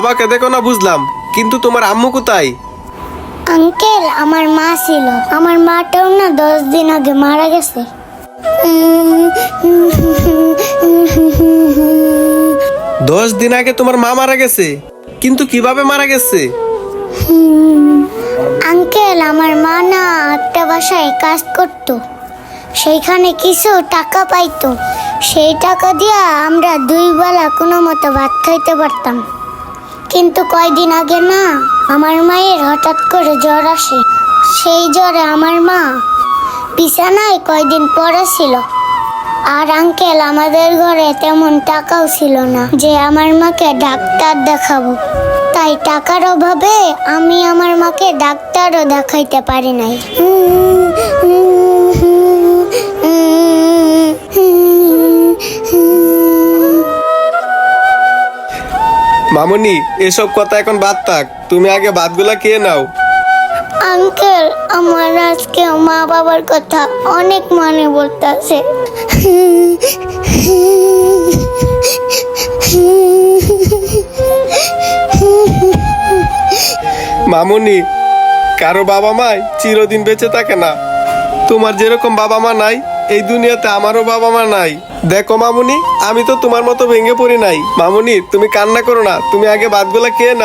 বাবাকে দেখো না বুঝলাম, কিন্তু তোমার আম্মু কোথায়? আঙ্কেল, আমার মা ছিল। আমার মাটাও না 10 দিন আগে মারা গেছে। 10 দিন আগে তোমার মা মারা গেছে? কিন্তু কিভাবে মারা গেছে? আঙ্কেল, আমার মা না একটা বাসায় কাজ করতো, সেইখানে কিছু টাকা পাইতো। সেই টাকা দিয়া আমরা 2 বেলা কোনো মতো ভাত খাইতে পারতাম। কিন্তু কয়দিন আগে না আমার মায়ের হঠাৎ করে জ্বর আসে। সেই জ্বরে আমার মা বিছানায় কয়দিন পড়ে ছিল। আর আঙ্কেল, আমাদের ঘরে তেমন টাকাও ছিল না যে আমার মাকে ডাক্তার দেখাবো। তাই টাকার অভাবে আমি আমার মাকে ডাক্তারও দেখাইতে পারি নাই। মামুনি, এসব কথা এখন বাদ থাক, তুমি আগে ভাতগুলা খেয়ে নাও। আঙ্কেল, আমার আজকে মা বাবার কথা অনেক মনে পড়তাছে। মামুনি, কারো বাবা মা চিরদিন বেঁচে থাকে না। তোমার যেরকম বাবা মা নাই, এই দুনিয়াতে আমারও বাবা মা নাই। দেখো মামুনি, আমি তো তোমার মতো ভেঙে পড়ি নাই। মামুনি, তুমি কান্না করো না, তুমি আগে ভাতগুলা খেয়ে নাও।